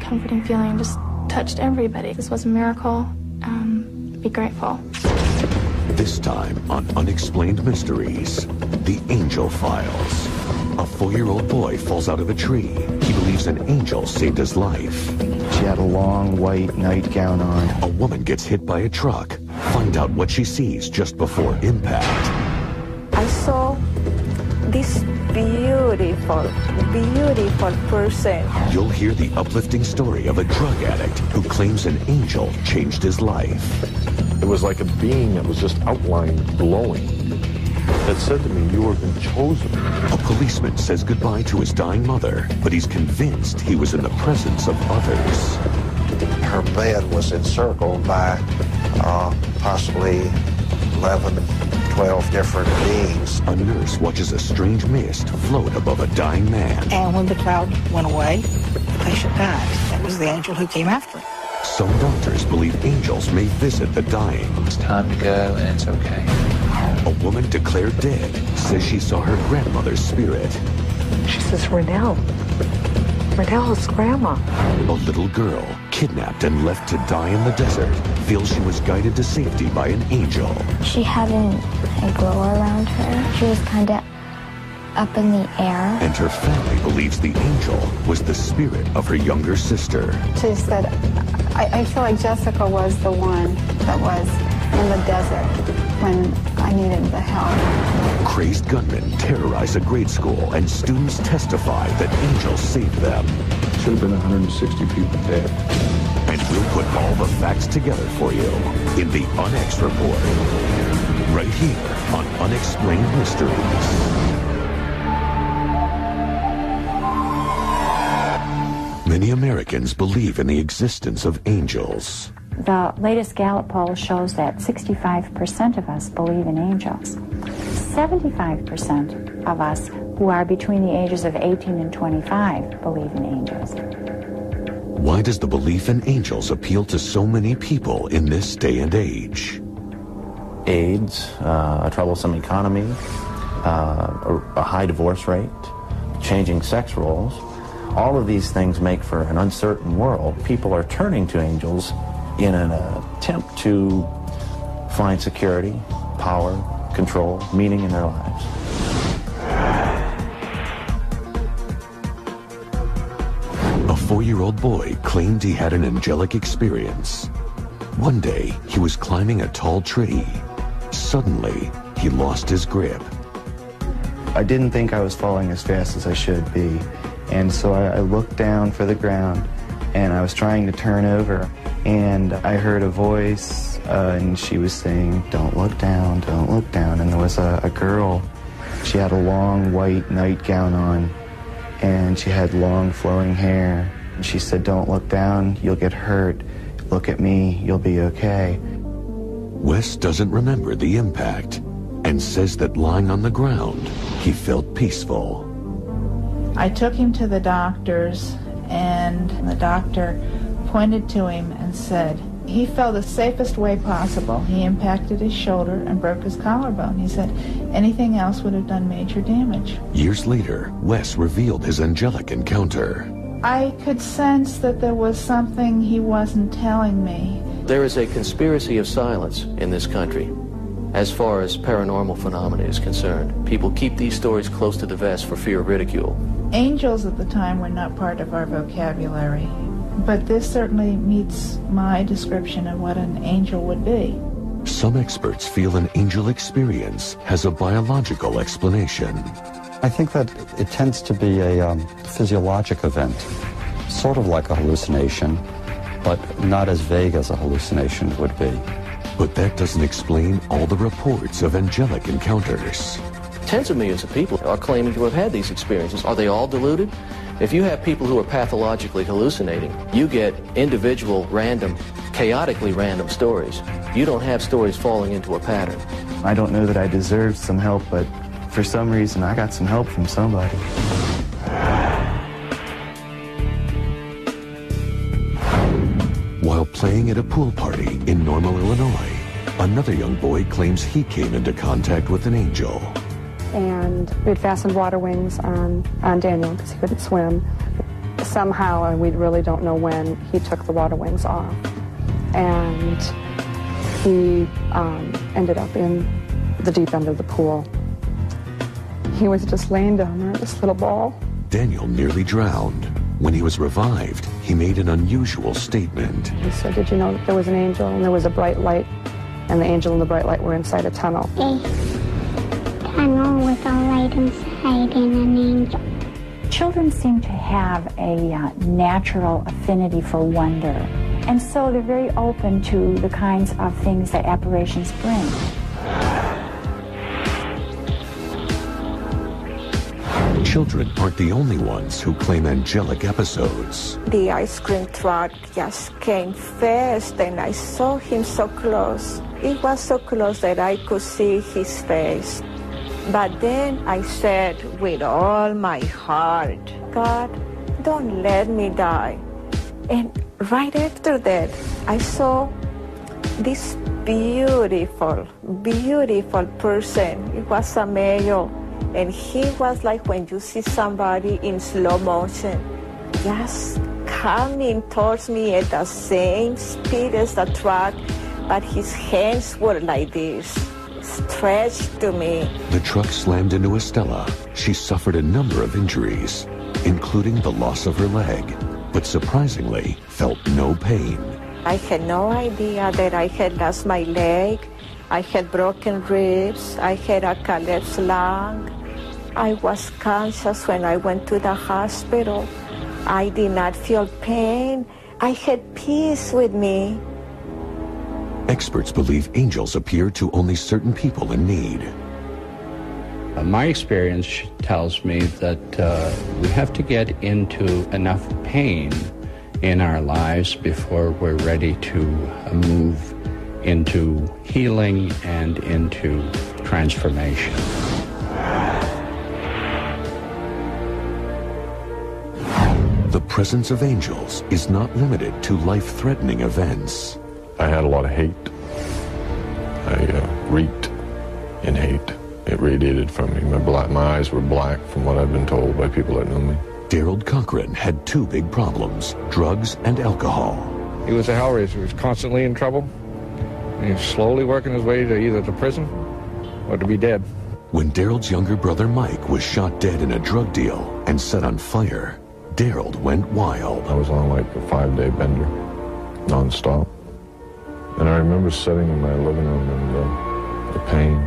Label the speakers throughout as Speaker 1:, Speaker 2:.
Speaker 1: comforting feeling, just touched everybody. This was a miracle. Be grateful.
Speaker 2: This time on Unexplained Mysteries, the Angel Files. A 4-year-old boy falls out of a tree. He believes an angel saved his life.
Speaker 3: She had a long white nightgown on.
Speaker 2: A woman gets hit by a truck. Find out what she sees just before impact.
Speaker 4: I saw this beautiful person.
Speaker 2: You'll hear the uplifting story of a drug addict who claims an angel changed his life.
Speaker 5: It was like a being that was just outlined, glowing, that said to me, "You have been chosen."
Speaker 2: A policeman says goodbye to his dying mother, but he's convinced he was in the presence of others.
Speaker 6: Her bed was encircled by possibly 11, 12 different beings.
Speaker 2: A nurse watches a strange mist float above a dying man.
Speaker 7: And when the cloud went away, the patient died. That was the angel who came after him.
Speaker 2: Some doctors believe angels may visit the dying.
Speaker 8: It's time to go, and it's okay.
Speaker 2: A woman declared dead says she saw her grandmother's spirit.
Speaker 9: She says, Renelle is grandma.
Speaker 2: A little girl, kidnapped and left to die in the desert, feels she was guided to safety by an angel.
Speaker 10: She had a glow around her. She was kind of up in the air.
Speaker 2: And her family believes the angel was the spirit of her younger sister.
Speaker 11: She said, I feel like Jessica was the one that was in the desert when I needed the help.
Speaker 2: Crazed gunmen terrorize a grade school, and students testify that angels saved them.
Speaker 5: Should have been 160 people dead.
Speaker 2: And we'll put all the facts together for you in the UnX Report, right here on Unexplained Mysteries. Many Americans believe in the existence of angels.
Speaker 12: The latest Gallup poll shows that 65% of us believe in angels. 75% of us who are between the ages of 18 and 25 believe in angels.
Speaker 2: Why does the belief in angels appeal to so many people in this day and age?
Speaker 13: AIDS, a troublesome economy, a high divorce rate, changing sex roles. All of these things make for an uncertain world. People are turning to angels in an attempt to find security, power, control, meaning in their lives.
Speaker 2: A 4-year-old boy claimed he had an angelic experience. One day, he was climbing a tall tree. Suddenly, he lost his grip.
Speaker 3: I didn't think I was falling as fast as I should be. And so I looked down for the ground, and I was trying to turn over, and I heard a voice, and she was saying, don't look down, and there was a girl. She had a long white nightgown on, and she had long flowing hair. And she said, don't look down, you'll get hurt. Look at me, you'll be okay.
Speaker 2: Wes doesn't remember the impact, and says that lying on the ground, he felt peaceful.
Speaker 14: I took him to the doctors, and the doctor pointed to him and said he fell the safest way possible. He impacted his shoulder and broke his collarbone. He said anything else would have done major damage.
Speaker 2: Years later, Wes revealed his angelic encounter.
Speaker 14: I could sense that there was something he wasn't telling me.
Speaker 15: There is a conspiracy of silence in this country as far as paranormal phenomena is concerned. People keep these stories close to the vest for fear of ridicule.
Speaker 14: Angels at the time were not part of our vocabulary, but this certainly meets my description of what an angel would be.
Speaker 2: Some experts feel an angel experience has a biological explanation.
Speaker 16: I think that it tends to be a physiologic event, sort of like a hallucination, but not as vague as a hallucination would be.
Speaker 2: But that doesn't explain all the reports of angelic encounters.
Speaker 15: Tens of millions of people are claiming to have had these experiences. Are they all deluded? If you have people who are pathologically hallucinating, you get individual, random, chaotically random stories. You don't have stories falling into a pattern.
Speaker 3: I don't know that I deserved some help, but for some reason I got some help from somebody.
Speaker 2: While playing at a pool party in Normal, Illinois, another young boy claims he came into contact with an angel.
Speaker 17: And we had fastened water wings on Daniel because he couldn't swim.
Speaker 9: somehow, and we really don't know when, he took the water wings off. And he ended up in the deep end of the pool. He was just laying down there, this little ball.
Speaker 2: Daniel nearly drowned. When he was revived, he made an unusual statement.
Speaker 9: He said, did you know that there was an angel and there was a bright light, and the angel and the bright light were inside a tunnel?
Speaker 10: A tunnel with a light inside and an angel.
Speaker 12: Children seem to have a natural affinity for wonder, and so they're very open to the kinds of things that apparitions bring.
Speaker 2: Children aren't the only ones who claim angelic episodes.
Speaker 4: The ice cream truck just came fast, and I saw him so close. It was so close that I could see his face. But then I said with all my heart, God, don't let me die. And right after that, I saw this beautiful, beautiful person. It was a male, and he was like when you see somebody in slow motion, just coming towards me at the same speed as the truck, but his hands were like this, stretched to me.
Speaker 2: The truck slammed into Estella. She suffered a number of injuries, including the loss of her leg, but surprisingly felt no pain.
Speaker 4: I had no idea that I had lost my leg. I had broken ribs. I had a collapsed lung. I was conscious when I went to the hospital. I did not feel pain. I had peace with me.
Speaker 2: Experts believe angels appear to only certain people in need.
Speaker 17: My experience tells me that we have to get into enough pain in our lives before we're ready to move into healing and into transformation.
Speaker 2: The presence of angels is not limited to life-threatening events.
Speaker 5: I had a lot of hate. I reeked in hate. It radiated from me. My eyes were black from what I've been told by people that know me.
Speaker 2: Daryl Cochran had two big problems, drugs and alcohol.
Speaker 18: He was a hellraiser. He was constantly in trouble. He was slowly working his way to either to prison or to be dead.
Speaker 2: When Daryl's younger brother Mike was shot dead in a drug deal and set on fire, Daryl went wild.
Speaker 5: I was on like a 5-day bender, nonstop. And I remember sitting in my living room and the pain,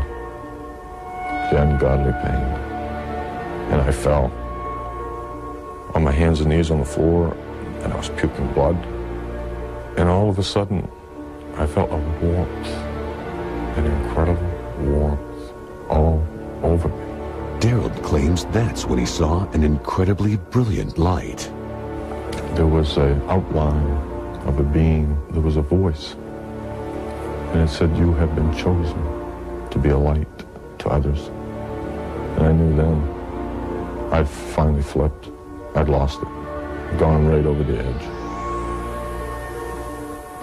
Speaker 5: the ungodly pain. And I fell on my hands and knees on the floor, and I was puking blood. And all of a sudden, I felt a warmth, an incredible warmth all over me.
Speaker 2: Daryl claims that's when he saw an incredibly brilliant light.
Speaker 5: There was an outline of a being. There was a voice. And it said, you have been chosen to be a light to others. And I knew then I'd finally flipped. I'd lost it. Gone right over the edge.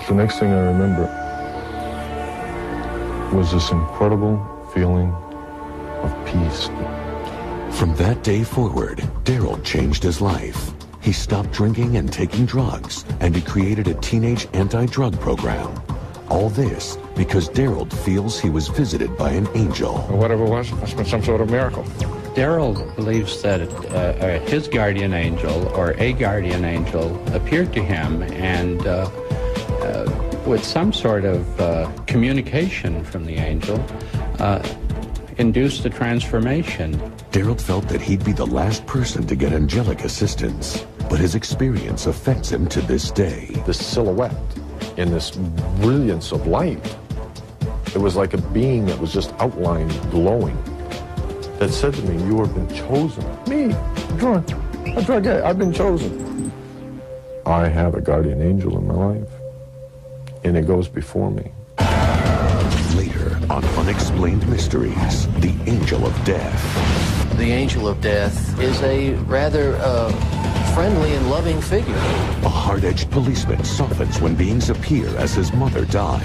Speaker 5: The next thing I remember was this incredible feeling of peace.
Speaker 2: From that day forward, Daryl changed his life. He stopped drinking and taking drugs, and he created a teenage anti-drug program. All this because Daryl feels he was visited by an angel.
Speaker 18: Or whatever it was, must have been some sort of miracle.
Speaker 17: Daryl believes that his guardian angel or a guardian angel appeared to him and with some sort of communication from the angel induced a transformation.
Speaker 2: Daryl felt that he'd be the last person to get angelic assistance, but his experience affects him to this day.
Speaker 5: This silhouette in this brilliance of light, it was like a being that was just outlined, glowing, that said to me, you have been chosen. Me, a drug guy, I've been chosen. I have a guardian angel in my life, and it goes before me.
Speaker 2: Later on Unexplained Mysteries, the Angel of Death.
Speaker 15: The Angel of Death is a rather friendly and loving figure.
Speaker 2: A hard-edged policeman softens when beings appear as his mother dies.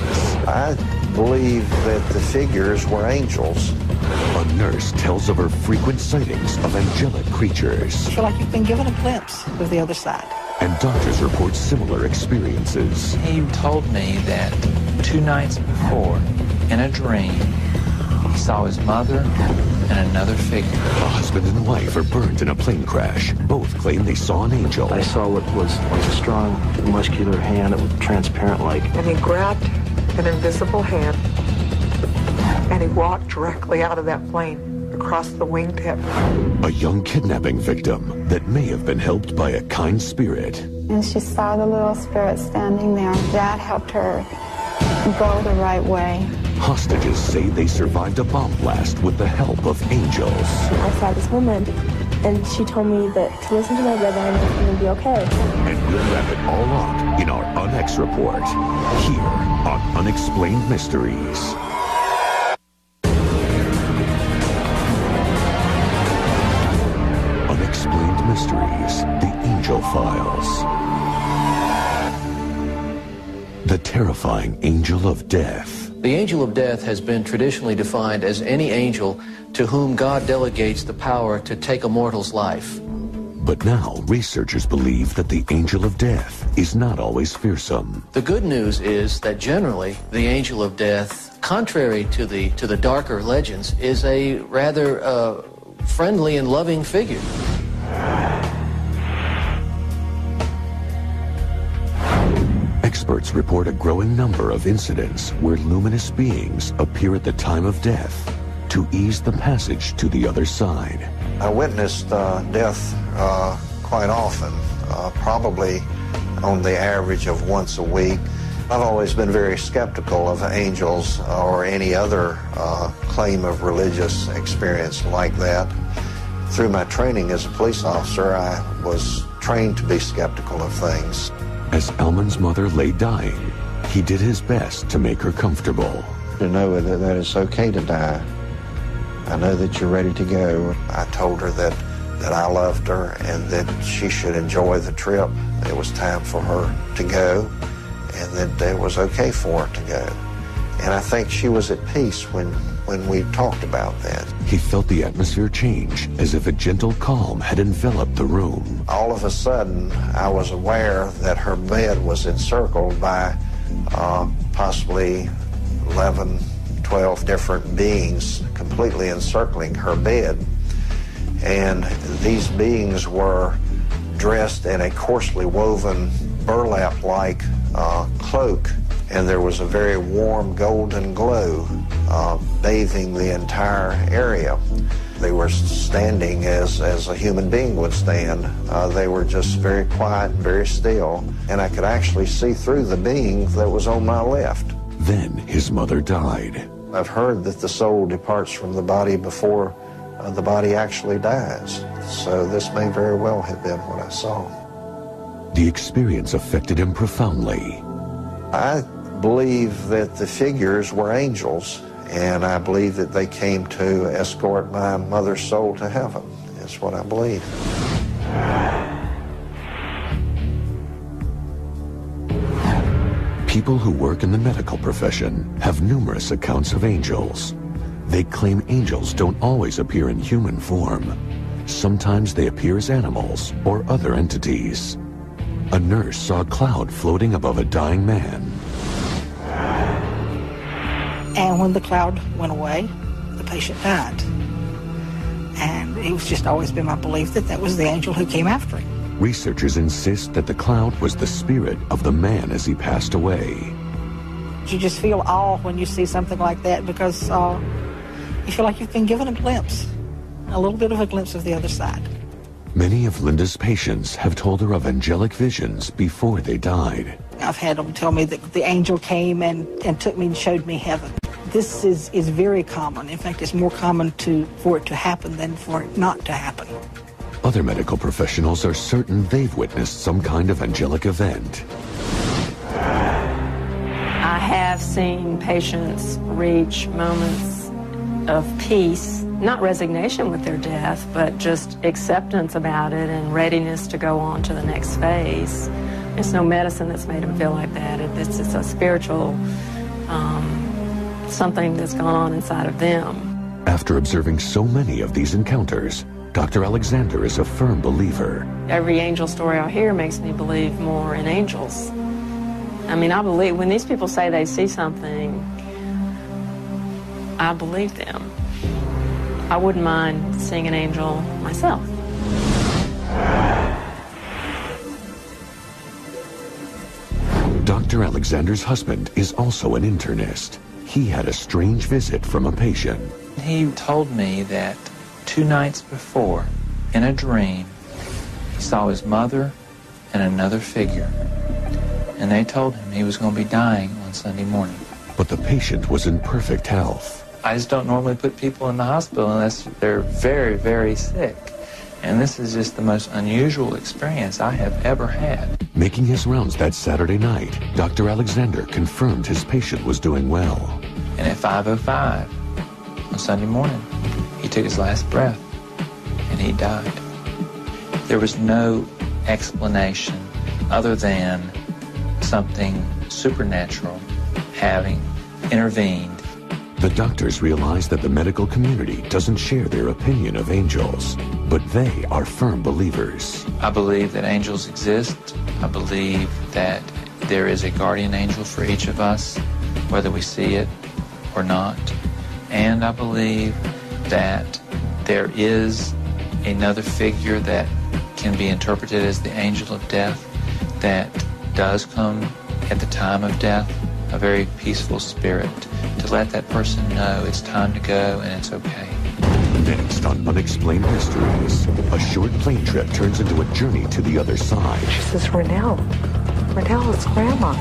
Speaker 6: I believe that the figures were angels
Speaker 2: A nurse tells of her frequent sightings of angelic creatures.
Speaker 7: I feel like you've been given a glimpse of the other side.
Speaker 2: And doctors report similar experiences.
Speaker 8: He told me that 2 nights before, in a dream, he saw his mother and another figure.
Speaker 2: A husband and wife are burned in a plane crash. Both claim they saw an angel.
Speaker 19: I saw what was a strong, muscular hand that was transparent-like.
Speaker 20: And he grabbed an invisible hand, and he walked directly out of that plane, across the wingtip.
Speaker 2: A young kidnapping victim that may have been helped by a kind spirit.
Speaker 11: And she saw the little spirit standing there. Dad helped her go the right way.
Speaker 2: Hostages say they survived a bomb blast with the help of angels.
Speaker 1: I saw this woman, and she told me that to listen to my brother and it's going to be okay.
Speaker 2: And we'll wrap it all up in our UNX report, here on Unexplained Mysteries. Unexplained Mysteries, The Angel Files. The terrifying angel of death.
Speaker 15: The angel of death has been traditionally defined as any angel to whom God delegates the power to take a mortal's life.
Speaker 2: But now researchers believe that the angel of death is not always fearsome.
Speaker 15: The good news is that generally the angel of death, contrary to the darker legends, is a rather friendly and loving figure.
Speaker 2: Experts report a growing number of incidents where luminous beings appear at the time of death to ease the passage to the other side.
Speaker 6: I witnessed death quite often, probably on the average of once a week. I've always been very skeptical of angels or any other claim of religious experience like that. Through my training as a police officer, I was trained to be skeptical of things.
Speaker 2: As Elman's mother lay dying, he did his best to make her comfortable.
Speaker 6: To know that it's okay to die. I know that you're ready to go. I told her that I loved her and that she should enjoy the trip. It was time for her to go and that it was okay for her to go. And I think she was at peace when we talked about that.
Speaker 2: He felt the atmosphere change as if a gentle calm had enveloped the room.
Speaker 6: All of a sudden, I was aware that her bed was encircled by possibly 11, 12 different beings completely encircling her bed. And these beings were dressed in a coarsely woven burlap-like cloak, and there was a very warm golden glow bathing the entire area. They were standing as a human being would stand. They were just very quiet and very still, and I could actually see through the being that was on my left.
Speaker 2: Then his mother died.
Speaker 6: I've heard that the soul departs from the body before the body actually dies, so this may very well have been what I saw.
Speaker 2: The experience affected him profoundly.
Speaker 6: I believe that the figures were angels, and I believe that they came to escort my mother's soul to heaven. That's what I believe.
Speaker 2: People who work in the medical profession have numerous accounts of angels. They claim angels don't always appear in human form. Sometimes they appear as animals or other entities. A nurse saw a cloud floating above a dying man.
Speaker 7: And when the cloud went away, the patient died. And it was just always been my belief that that was the angel who came after him.
Speaker 2: Researchers insist that the cloud was the spirit of the man as he passed away.
Speaker 7: You just feel awe when you see something like that because you feel like you've been given a glimpse, a little bit of a glimpse of the other side.
Speaker 2: Many of Linda's patients have told her of angelic visions before they died.
Speaker 7: I've had them tell me that the angel came and took me and showed me heaven. This is very common. In fact, it's more common for it to happen than for it not to happen.
Speaker 2: Other medical professionals are certain they've witnessed some kind of angelic event.
Speaker 21: I have seen patients reach moments of peace, not resignation with their death, but just acceptance about it and readiness to go on to the next phase. There's no medicine that's made them feel like that. It's a spiritual something that's gone on inside of them.
Speaker 2: After observing so many of these encounters, Dr. Alexander is a firm believer.
Speaker 21: Every angel story I hear makes me believe more in angels. I mean, I believe when these people say they see something, I believe them. I wouldn't mind seeing an angel myself.
Speaker 2: Dr. Alexander's husband is also an internist. He had a strange visit from a patient.
Speaker 8: He told me that 2 nights before, in a dream, he saw his mother and another figure. And they told him he was going to be dying on Sunday morning.
Speaker 2: But the patient was in perfect health.
Speaker 8: I just don't normally put people in the hospital unless they're very, very sick. And this is just the most unusual experience I have ever had.
Speaker 2: Making his rounds that Saturday night, Dr. Alexander confirmed his patient was doing well.
Speaker 8: And at 5:05 on Sunday morning, he took his last breath and he died. There was no explanation other than something supernatural having intervened.
Speaker 2: The doctors realize that the medical community doesn't share their opinion of angels, but they are firm believers.
Speaker 8: I believe that angels exist. I believe that there is a guardian angel for each of us, whether we see it or not. And I believe that there is another figure that can be interpreted as the angel of death that does come at the time of death, a very peaceful spirit, to let that person know it's time to go and it's okay.
Speaker 2: Next on Unexplained Mysteries, a short plane trip turns into a journey to the other side.
Speaker 20: She says, Renelle, it's Grandma.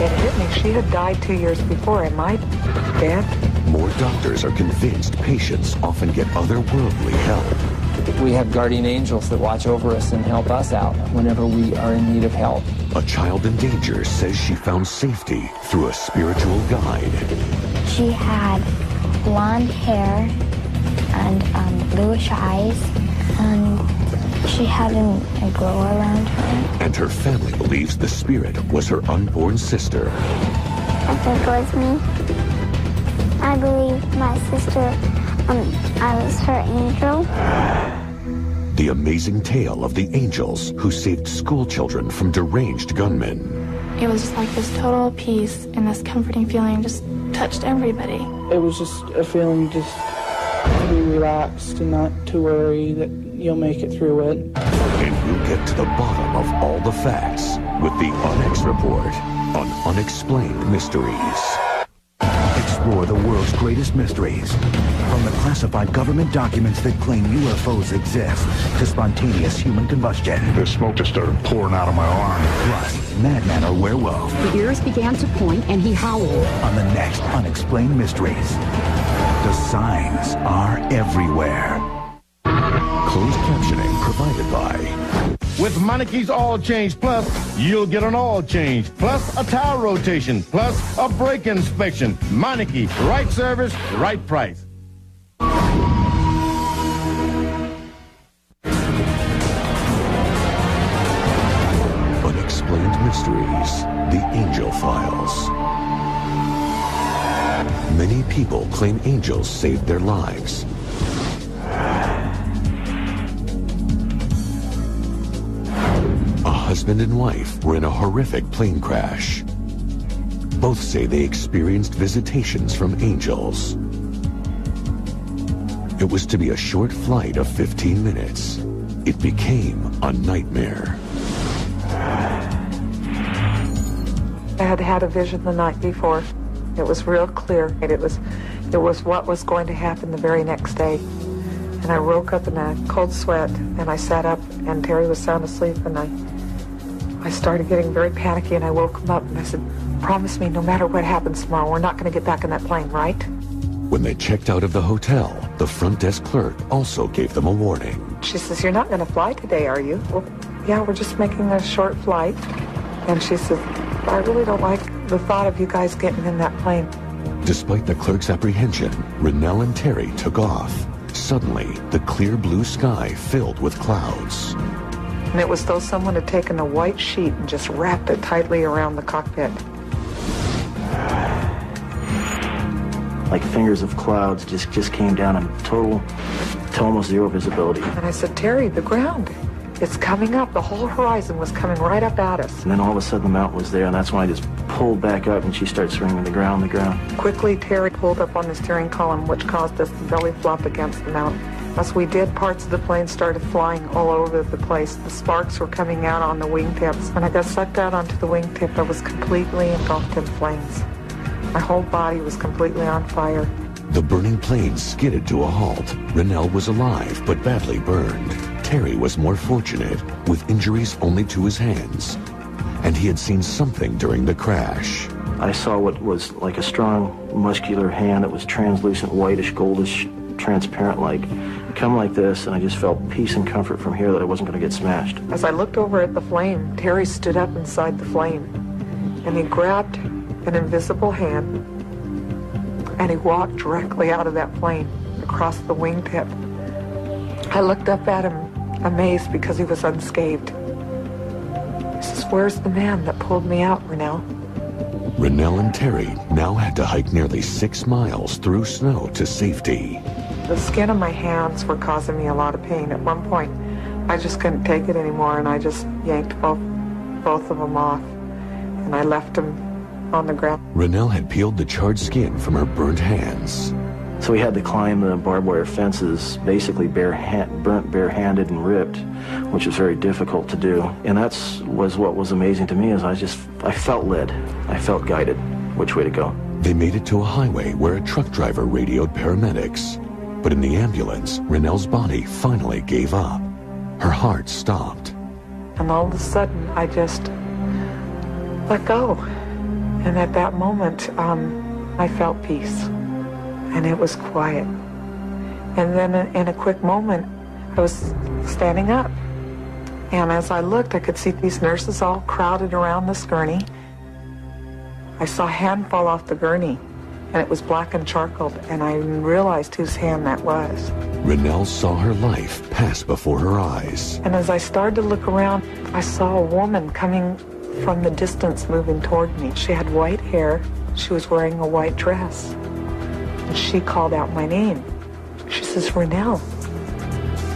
Speaker 20: It hit me. She had died 2 years before. Am I dead?
Speaker 2: More doctors are convinced patients often get otherworldly help.
Speaker 13: We have guardian angels that watch over us and help us out whenever we are in need of help.
Speaker 2: A child in danger says she found safety through a spiritual guide.
Speaker 10: She had blonde hair and bluish eyes, and she had a glow around her.
Speaker 2: And her family believes the spirit was her unborn sister.
Speaker 22: I think it was me. I believe my sister, I was her angel.
Speaker 2: The amazing tale of the angels who saved school children from deranged gunmen.
Speaker 23: It was just like this total peace and this comforting feeling just touched everybody.
Speaker 24: It was just a feeling just to be relaxed and not to worry that you'll make it through it.
Speaker 2: And we'll get to the bottom of all the facts with the Unex Report on Unexplained Mysteries.
Speaker 25: Explore the world's greatest mysteries. From the classified government documents that claim UFOs exist to spontaneous human combustion.
Speaker 26: The smoke just started pouring out of my arm.
Speaker 25: Plus, madman or werewolf.
Speaker 27: The ears began to point and he howled.
Speaker 25: On the next Unexplained Mysteries. The signs are everywhere.
Speaker 2: Closed captioning provided by...
Speaker 28: With Meinike's Oil Change Plus, you'll get an oil change, plus a tire rotation, plus a brake inspection. Meineke, right service, right price.
Speaker 2: Unexplained Mysteries, The Angel Files. Many people claim angels saved their lives. A husband and wife were in a horrific plane crash. Both say they experienced visitations from angels. It was to be a short flight of 15 minutes. It became a nightmare.
Speaker 20: I had had a vision the night before. It was real clear. It was what was going to happen the very next day. And I woke up in a cold sweat, and I sat up, and Terry was sound asleep, and I started getting very panicky, and I woke him up, and I said, promise me no matter what happens tomorrow, we're not going to get back in that plane, right?
Speaker 2: When they checked out of the hotel, the front desk clerk also gave them a warning.
Speaker 20: She says, you're not going to fly today, are you? Well, yeah, we're just making a short flight. And she said, I really don't like the thought of you guys getting in that plane.
Speaker 2: Despite the clerk's apprehension, Renelle and Terry took off. Suddenly, the clear blue sky filled with clouds.
Speaker 20: And it was though someone had taken a white sheet and just wrapped it tightly around the cockpit.
Speaker 19: like fingers of clouds just came down in total to almost zero visibility.
Speaker 20: And I said, Terry, the ground, it's coming up. The whole horizon was coming right up at us.
Speaker 19: And then all of a sudden the mountain was there, and that's when I just pulled back up and she started screaming, the ground, the ground.
Speaker 20: Quickly, Terry pulled up on the steering column, which caused us to belly flop against the mountain. As we did, parts of the plane started flying all over the place. The sparks were coming out on the wingtips. When I got sucked out onto the wingtip, I was completely engulfed in flames. My whole body was completely on fire.
Speaker 2: The burning plane skidded to a halt. Rennell was alive, but badly burned. Terry was more fortunate, with injuries only to his hands. And he had seen something during the crash.
Speaker 19: I saw what was like a strong, muscular hand that was translucent, whitish, goldish, transparent, like, come like this, and I just felt peace and comfort from here that I wasn't going to get smashed.
Speaker 20: As I looked over at the flame, Terry stood up inside the flame, and he grabbed an invisible hand, and he walked directly out of that plane, across the wingtip. I looked up at him, amazed because he was unscathed. He says, where's the man that pulled me out, Rennell?
Speaker 2: Rennell and Terry now had to hike nearly 6 miles through snow to safety.
Speaker 20: The skin of my hands were causing me a lot of pain. At one point, I just couldn't take it anymore, and I just yanked both of them off, and I left them on the ground.
Speaker 2: Rennell had peeled the charred skin from her burnt hands.
Speaker 19: So we had to climb the barbed wire fences, basically burnt barehanded and ripped, which was very difficult to do. And was what was amazing to me is I felt led. I felt guided which way to go.
Speaker 2: They made it to a highway where a truck driver radioed paramedics. But in the ambulance, Rennell's body finally gave up. Her heart stopped.
Speaker 20: And all of a sudden, I just let go. And at that moment, I felt peace. And it was quiet. And then in a quick moment, I was standing up. And as I looked, I could see these nurses all crowded around this gurney. I saw a hand fall off the gurney, and it was black and charcoal, and I realized whose hand that was.
Speaker 2: Rennell saw her life pass before her eyes.
Speaker 20: And as I started to look around, I saw a woman coming from the distance moving toward me. She had white hair. She was wearing a white dress. And she called out my name. She says, Rennell.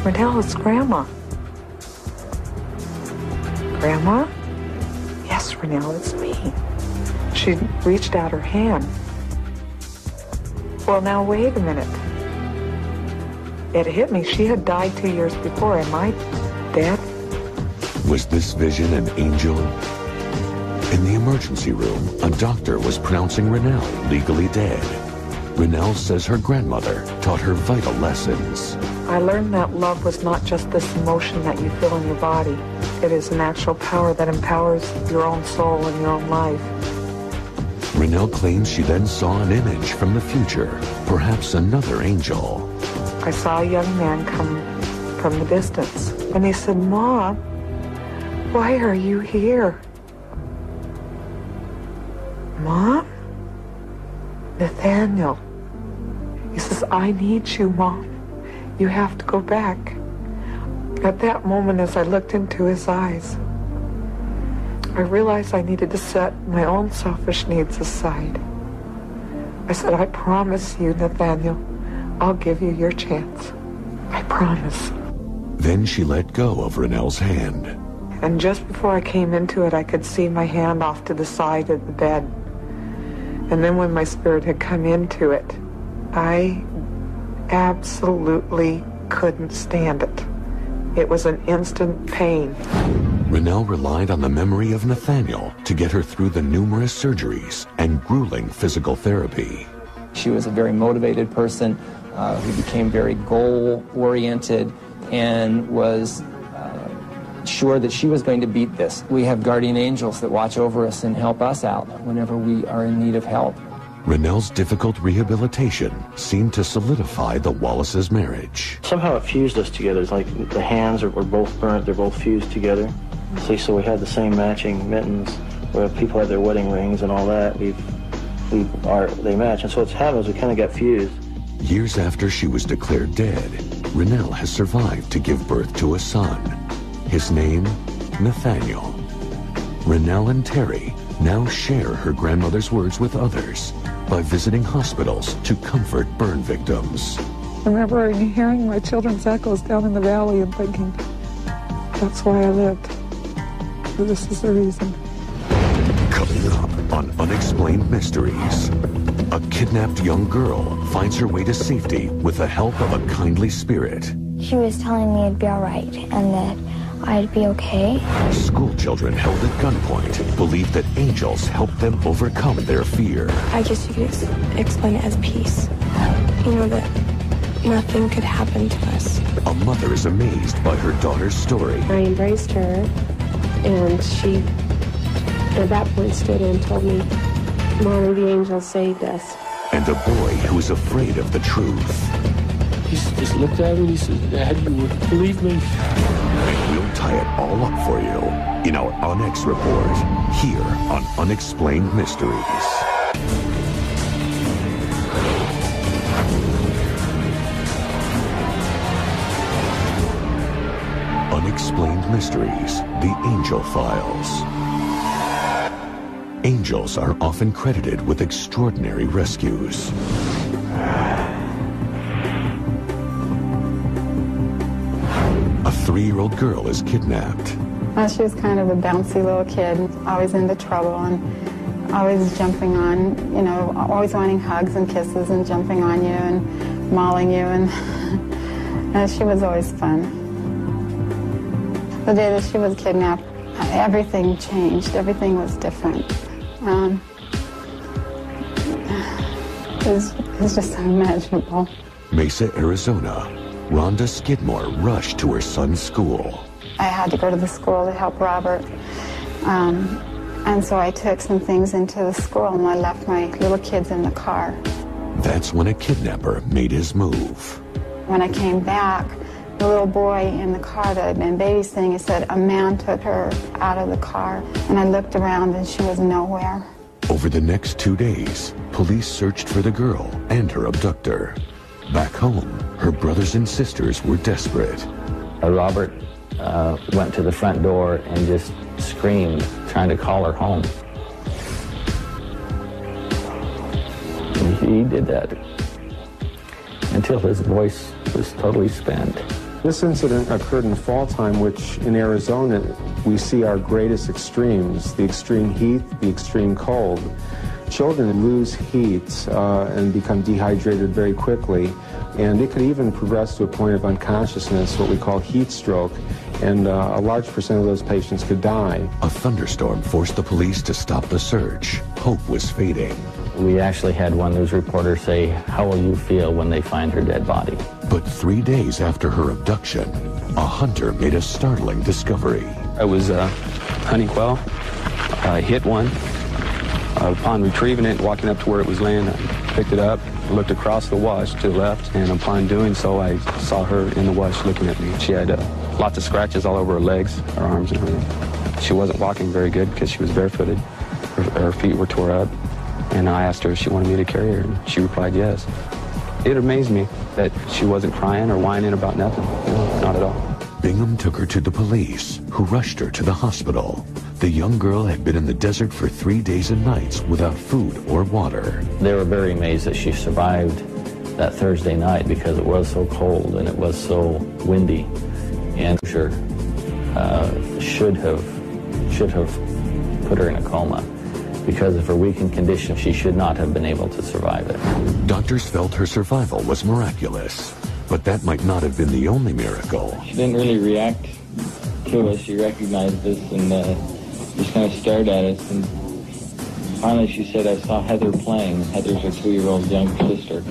Speaker 20: Rennell, it's Grandma. Grandma? Yes, Rennell, it's me. She reached out her hand. Well, now, wait a minute. It hit me. She had died 2 years before. Am I dead?
Speaker 2: Was this vision an angel? In the emergency room, a doctor was pronouncing Rennell legally dead. Rennell says her grandmother taught her vital lessons.
Speaker 20: I learned that love was not just this emotion that you feel in your body. It is an actual power that empowers your own soul and your own life.
Speaker 2: Rennell claims she then saw an image from the future, perhaps another angel.
Speaker 20: I saw a young man come from the distance, and he said, Mom, why are you here? Mom? Nathaniel. He says, I need you, Mom. You have to go back. At that moment, as I looked into his eyes, I realized I needed to set my own selfish needs aside. I said, I promise you, Nathaniel, I'll give you your chance. I promise.
Speaker 2: Then she let go of Rennell's hand.
Speaker 20: And just before I came into it, I could see my hand off to the side of the bed. And then when my spirit had come into it, I absolutely couldn't stand it. It was an instant pain.
Speaker 2: Rennell relied on the memory of Nathaniel to get her through the numerous surgeries and grueling physical therapy.
Speaker 13: She was a very motivated person who became very goal-oriented and was sure that she was going to beat this. We have guardian angels that watch over us and help us out whenever we are in need of help.
Speaker 2: Rennell's difficult rehabilitation seemed to solidify the Wallace's marriage.
Speaker 19: Somehow it fused us together. It's like the hands were both burnt, they're both fused together. So we had the same matching mittens, where people had their wedding rings and all that. They match, and so it's happened. We kind of got fused.
Speaker 2: Years after she was declared dead, Rennell has survived to give birth to a son. His name, Nathaniel. Rennell and Terry Now share her grandmother's words with others by visiting hospitals to comfort burn victims.
Speaker 20: Remembering hearing my children's echoes down in the valley and thinking, that's why I lived. This is the reason.
Speaker 2: Coming up on Unexplained Mysteries, a kidnapped young girl finds her way to safety with the help of a kindly spirit.
Speaker 10: She was telling me it'd be all right and that I'd be okay.
Speaker 2: School children held at gunpoint believe that angels helped them overcome their fear.
Speaker 1: I guess you could explain it as peace. You know, that nothing could happen to us.
Speaker 2: A mother is amazed by her daughter's story.
Speaker 1: I embraced her, and she, at that point, stood and told me, Mommy, the angels saved us.
Speaker 2: And a boy who is afraid of the truth.
Speaker 3: He just looked at me and he said, Dad, you would believe me?
Speaker 2: And we'll tie it all up for you in our Onyx Report, here on Unexplained Mysteries. Unexplained Mysteries, The Angel Files. Angels are often credited with extraordinary rescues. A 3-year-old girl is kidnapped.
Speaker 11: Well, she was kind of a bouncy little kid, always into trouble and always jumping on, you know, always wanting hugs and kisses and jumping on you and mauling you, and she was always fun. The day that she was kidnapped, everything changed. Everything was different. It was just unimaginable.
Speaker 2: Mesa, Arizona. Rhonda Skidmore rushed to her son's school.
Speaker 11: I had to go to the school to help Robert. And so I took some things into the school and I left my little kids in the car.
Speaker 2: That's when a kidnapper made his move.
Speaker 11: When I came back, the little boy in the car that I'd been babysitting, he said a man took her out of the car. And I looked around and she was nowhere.
Speaker 2: Over the next 2 days, police searched for the girl and her abductor. Back home, her brothers and sisters were desperate.
Speaker 4: Robert went to the front door and just screamed, trying to call her home. And he did that until his voice was totally spent.
Speaker 9: This incident occurred in fall time, which in Arizona we see our greatest extremes, the extreme heat, the extreme cold. Children lose heat and become dehydrated very quickly, and it could even progress to a point of unconsciousness, what we call heat stroke, and a large percent of those patients could die.
Speaker 2: A thunderstorm forced the police to stop the search. Hope was fading.
Speaker 4: We actually had one news reporter say, "How will you feel when they find her dead body?"
Speaker 2: But 3 days after her abduction, a hunter made a startling discovery.
Speaker 12: I was hunting quail. I hit one. Upon retrieving it, walking up to where it was laying, I picked it up, looked across the wash to the left, and upon doing so, I saw her in the wash looking at me. She had lots of scratches all over her legs, her arms, and her. She wasn't walking very good because she was barefooted. Her feet were tore up, and I asked her if she wanted me to carry her, and she replied yes. It amazed me that she wasn't crying or whining about nothing. No, not at all.
Speaker 2: Bingham took her to the police, who rushed her to the hospital. The young girl had been in the desert for 3 days and nights without food or water.
Speaker 4: They were very amazed that she survived that Thursday night because it was so cold and it was so windy. And sure, should have put her in a coma. Because of her weakened condition, she should not have been able to survive it.
Speaker 2: Doctors felt her survival was miraculous, but that might not have been the only miracle.
Speaker 3: She didn't really react to us. She recognized us and just kind of stared at us. And finally she said, "I saw Heather playing." Heather's her 2-year-old younger sister.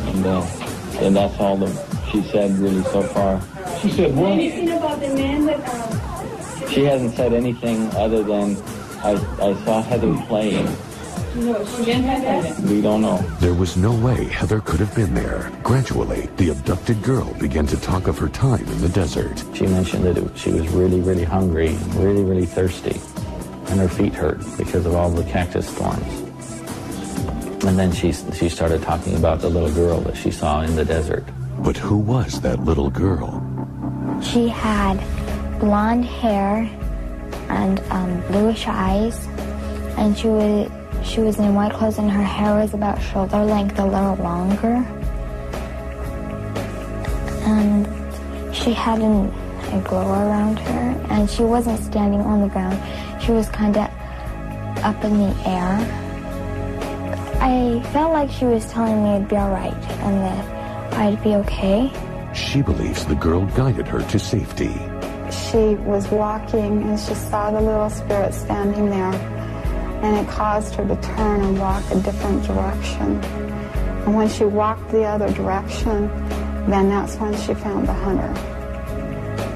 Speaker 3: And that's all that she said really so far. She said what?
Speaker 14: Anything about the man that...
Speaker 3: She hasn't said anything other than, I saw Heather playing.
Speaker 14: No, she didn't have that.
Speaker 3: We don't know.
Speaker 2: There was no way Heather could have been there. Gradually, the abducted girl began to talk of her time in the desert.
Speaker 4: She mentioned that she was really, really hungry, really, really thirsty, and her feet hurt because of all the cactus thorns. And then she started talking about the little girl that she saw in the desert.
Speaker 2: But who was that little girl?
Speaker 10: She had blonde hair, and bluish eyes, and she was in white clothes, and her hair was about shoulder length, a little longer, and she had a glow around her, and she wasn't standing on the ground. She was kind of up in the air. I felt like she was telling me I'd be all right and that I'd be okay.
Speaker 2: She believes the girl guided her to safety.
Speaker 11: She was walking and she saw the little spirit standing there, and it caused her to turn and walk a different direction. And when she walked the other direction, then that's when she found the hunter.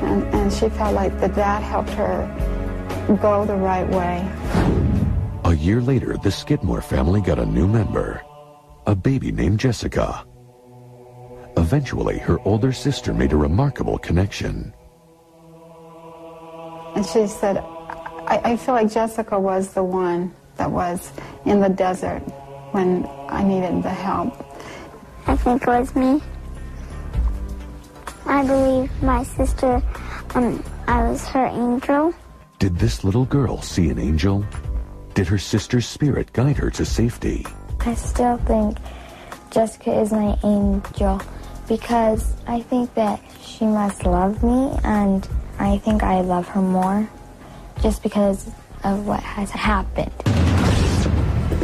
Speaker 11: And she felt like that helped her go the right way.
Speaker 2: A year later, the Skidmore family got a new member, a baby named Jessica. Eventually, her older sister made a remarkable connection.
Speaker 11: And she said, I feel like Jessica was the one that was in the desert when I needed the help.
Speaker 22: I think it was me. I believe my sister, I was her angel.
Speaker 2: Did this little girl see an angel? Did her sister's spirit guide her to safety?
Speaker 10: I still think Jessica is my angel because I think that she must love me, and I think I love her more just because of what has happened.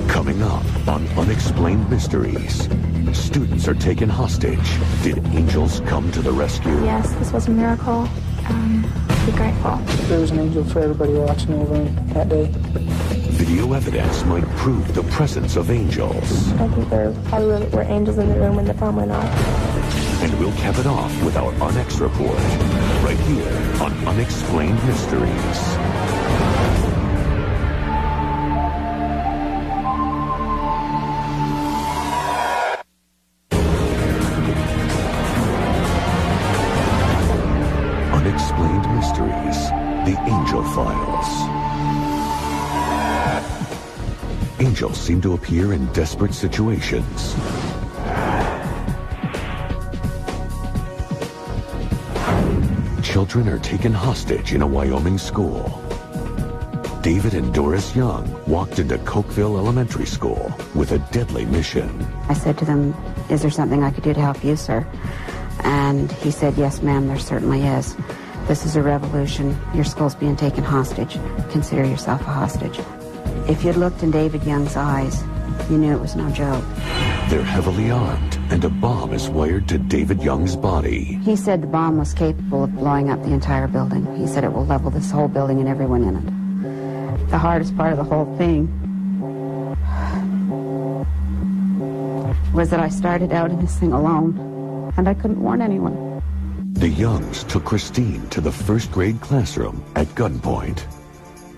Speaker 2: Coming up on Unexplained Mysteries, students are taken hostage. Did angels come to the rescue?
Speaker 23: Yes, this was a miracle. Be grateful.
Speaker 24: There was an angel for everybody watching over me that day.
Speaker 2: Video evidence might prove the presence of angels.
Speaker 23: I think there probably were angels in the room when the bomb went off.
Speaker 2: And we'll cap it off with our UNX report, right here on Unexplained Mysteries. Unexplained Mysteries, the Angel Files. Angels seem to appear in desperate situations. Children are taken hostage in a Wyoming school. David and Doris Young walked into Cokeville Elementary School with a deadly mission.
Speaker 5: I said to them, "Is there something I could do to help you, sir?" And he said, "Yes, ma'am, there certainly is. This is a revolution. Your school's being taken hostage. Consider yourself a hostage." If you'd looked in David Young's eyes, you knew it was no joke.
Speaker 2: They're heavily armed, and a bomb is wired to David Young's body.
Speaker 5: He said the bomb was capable of blowing up the entire building. He said it will level this whole building and everyone in it. The hardest part of the whole thing was that I started out in this thing alone, and I couldn't warn anyone.
Speaker 2: The Youngs took Christine to the first grade classroom at gunpoint.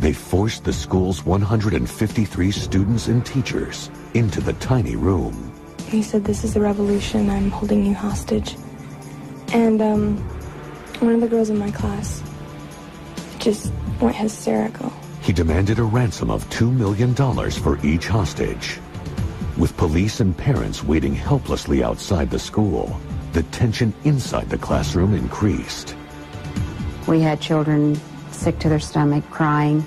Speaker 2: They forced the school's 153 students and teachers into the tiny room.
Speaker 23: He said, "This is a revolution. I'm holding you hostage." And one of the girls in my class just went hysterical.
Speaker 2: He demanded a ransom of $2 million for each hostage. With police and parents waiting helplessly outside the school, the tension inside the classroom increased.
Speaker 5: We had children sick to their stomach, crying,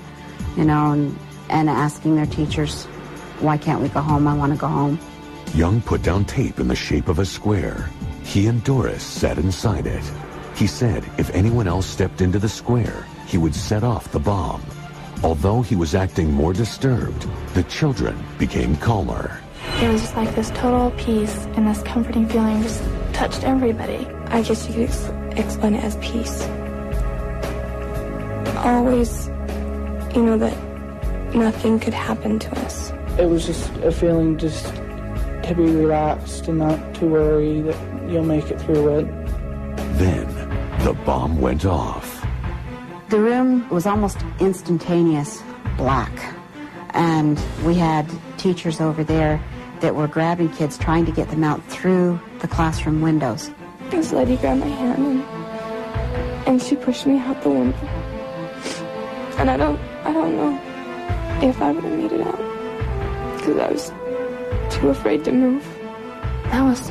Speaker 5: and asking their teachers, "Why can't we go home? I want to go home."
Speaker 2: Young put down tape in the shape of a square. He and Doris sat inside it. He said if anyone else stepped into the square, he would set off the bomb. Although he was acting more disturbed, the children became calmer.
Speaker 23: It was just like this total peace and this comforting feeling just touched everybody. I guess you could explain it as peace. Always, that nothing could happen to us.
Speaker 24: It was just a feeling just to be relaxed and not to worry that you'll make it through it.
Speaker 2: Then the bomb went off.
Speaker 5: The room was almost instantaneous black, and we had teachers over there that were grabbing kids, trying to get them out through the classroom windows.
Speaker 23: This lady grabbed my hand and she pushed me out the window. And I don't know if I would have made it out because I was too afraid to move. That was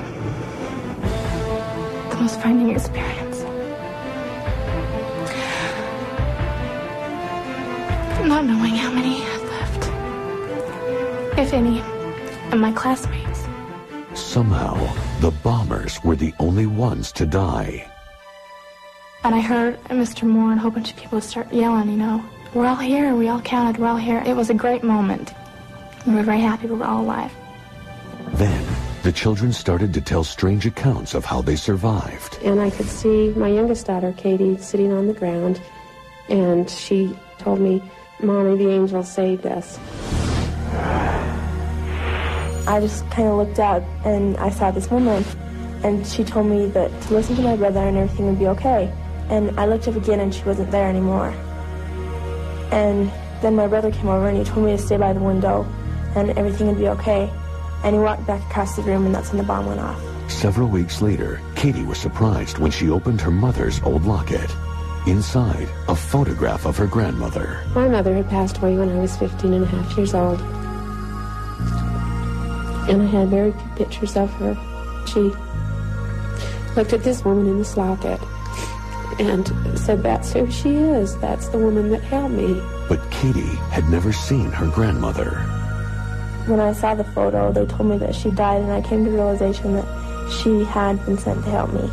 Speaker 23: the most frightening experience. not knowing how many had left, if any, of my classmates.
Speaker 2: Somehow, the bombers were the only ones to die.
Speaker 23: And I heard Mr. Moore and a whole bunch of people start yelling, you know, we're all here, we all counted, we're all here. It was a great moment. We were very happy we were all alive.
Speaker 2: Then, the children started to tell strange accounts of how they survived.
Speaker 1: And I could see my youngest daughter, Katie, sitting on the ground, and she told me, Mommy, the angel saved us.
Speaker 23: I just kind of looked out and I saw this woman, and she told me that to listen to my brother and everything would be okay. And I looked up again and she wasn't there anymore. And then my brother came over and he told me to stay by the window and everything would be okay. And he walked back across the room, and that's when the bomb went off.
Speaker 2: Several weeks later, Katie was surprised when she opened her mother's old locket. Inside, a photograph of her grandmother.
Speaker 1: My mother had passed away when I was 15 and a half years old. And I had very few pictures of her. She looked at this woman in this locket and said, that's who she is. That's the woman that helped me.
Speaker 2: But Katie had never seen her grandmother.
Speaker 23: When I saw the photo, they told me that she died, and I came to the realization that she had been sent to help me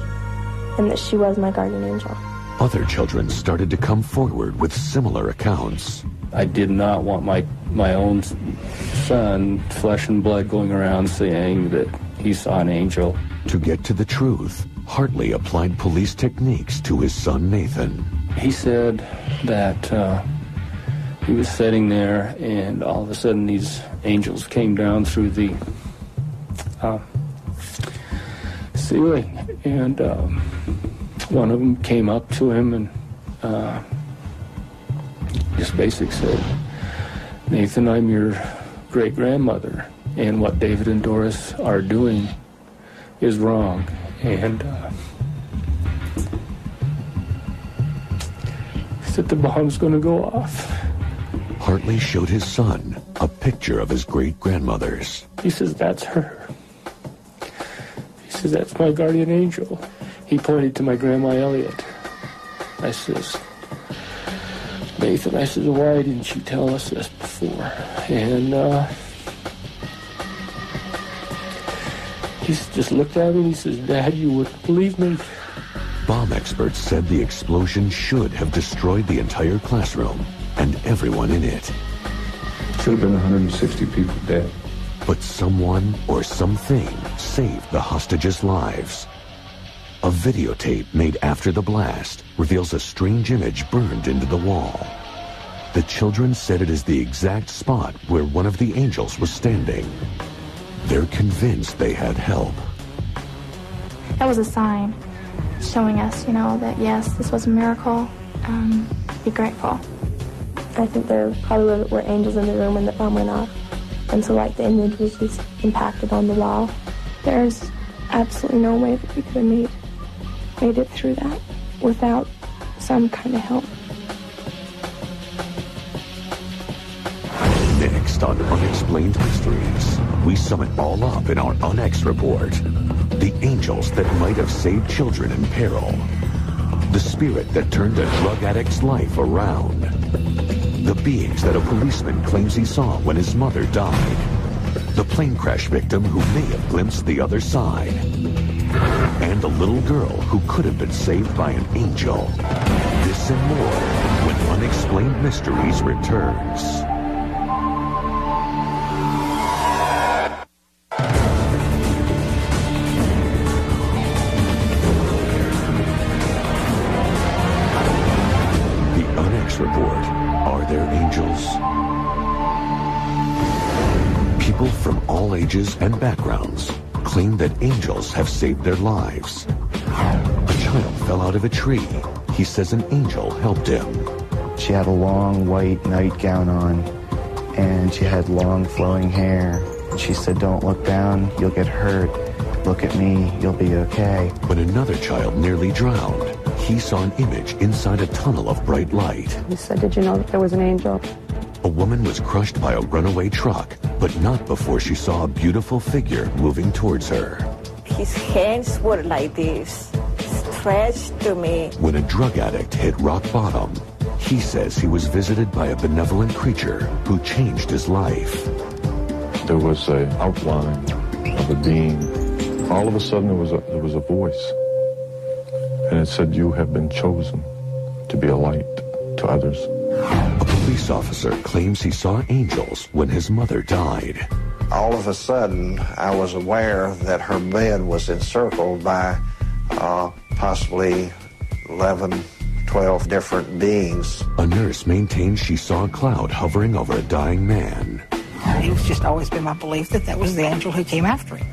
Speaker 23: and that she was my guardian angel.
Speaker 2: Other children started to come forward with similar accounts.
Speaker 4: I did not want my own son, flesh and blood, going around saying that he saw an angel.
Speaker 2: To get to the truth, Hartley applied police techniques to his son Nathan.
Speaker 4: He said that he was sitting there and all of a sudden these angels came down through the ceiling, and one of them came up to him and just basically said, Nathan, I'm your great-grandmother, and what David and Doris are doing is wrong. And he said the bomb's going to go off.
Speaker 2: Hartley showed his son a picture of his great-grandmother's.
Speaker 4: He says, that's her. He says, that's my guardian angel. He pointed to my Grandma Elliot. I says, Nathan, I says, why didn't you tell us this before? And he just looked at me and he says, Dad, you wouldn't believe me.
Speaker 2: Bomb experts said the explosion should have destroyed the entire classroom and everyone in it.
Speaker 6: Should have been 160 people dead.
Speaker 2: But someone or something saved the hostages' lives. A videotape made after the blast reveals a strange image burned into the wall. The children said it is the exact spot where one of the angels was standing. They're convinced they had help.
Speaker 23: That was a sign showing us, you know, that yes, this was a miracle. Be grateful. I think there probably were angels in the room when the bomb went off. And so, like, the image was just impacted on the wall. There's absolutely no way that we could have made it through that without some kind of help.
Speaker 2: Next on Unexplained Mysteries, we sum it all up in our UnX report. The angels that might have saved children in peril. The spirit that turned a drug addict's life around. The beings that a policeman claims he saw when his mother died. The plane crash victim who may have glimpsed the other side. And a little girl who could have been saved by an angel. This and more when Unexplained Mysteries returns. The UnX Report. Are there angels? People from all ages and backgrounds claim that angels have saved their lives. A child fell out of a tree. He says an angel helped him.
Speaker 7: She had a long white nightgown on, and she had long flowing hair. She said, don't look down, you'll get hurt. Look at me, you'll be okay.
Speaker 2: When another child nearly drowned, he saw an image inside a tunnel of bright light.
Speaker 8: He said, did you know that there was an angel?
Speaker 2: A woman was crushed by a runaway truck, but not before she saw a beautiful figure moving towards her.
Speaker 15: His hands were like this, stretched to me.
Speaker 2: When a drug addict hit rock bottom, He says he was visited by a benevolent creature who changed his life.
Speaker 6: There was an outline of a being. All of a sudden, there was a voice, and it said, "You have been chosen to be a light to others."
Speaker 2: A police officer claims he saw angels when his mother died.
Speaker 16: All of a sudden, I was aware that her bed was encircled by possibly 11, 12 different beings.
Speaker 2: A nurse maintains she saw a cloud hovering over a dying man.
Speaker 17: It's just always been my belief that that was the angel who came after him.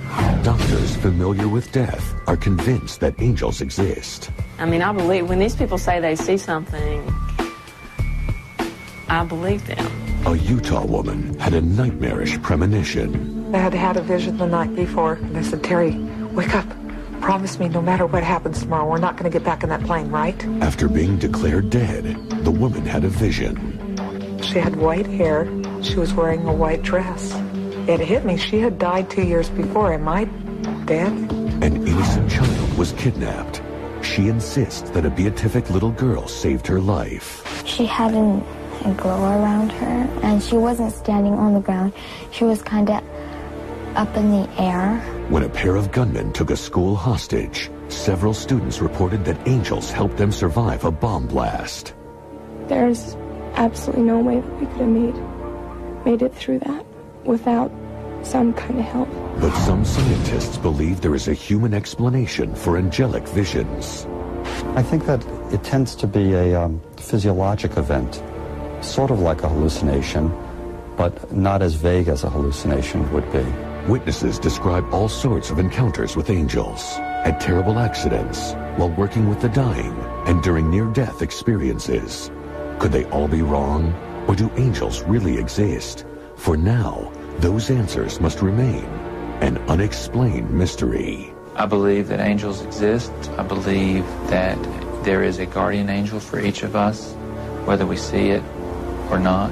Speaker 2: Doctors familiar with death are convinced that angels exist.
Speaker 18: I mean, I believe when these people say they see something, I believe them.
Speaker 2: A Utah woman had a nightmarish premonition.
Speaker 20: I had had a vision the night before, and I said, "Terry, wake up. Promise me no matter what happens tomorrow, we're not going to get back in that plane, right?"
Speaker 2: After being declared dead, the woman had a vision.
Speaker 20: She had white hair. She was wearing a white dress. It hit me. She had died 2 years before. Am I dead?
Speaker 2: An innocent child was kidnapped. She insists that a beatific little girl saved her life.
Speaker 10: She had a glow around her, and she wasn't standing on the ground. She was kind of up in the air.
Speaker 2: When a pair of gunmen took a school hostage, several students reported that angels helped them survive a bomb blast.
Speaker 23: There's absolutely no way that we could have made it through that without some kind of help.
Speaker 2: But some scientists believe there is a human explanation for angelic visions.
Speaker 21: I think that it tends to be a physiologic event, sort of like a hallucination, but not as vague as a hallucination would be.
Speaker 2: Witnesses describe all sorts of encounters with angels, at terrible accidents, while working with the dying, and during near-death experiences. Could they all be wrong? Or do angels really exist? For now, those answers must remain an unexplained mystery.
Speaker 25: I believe that angels exist. I believe that there is a guardian angel for each of us, whether we see it or not.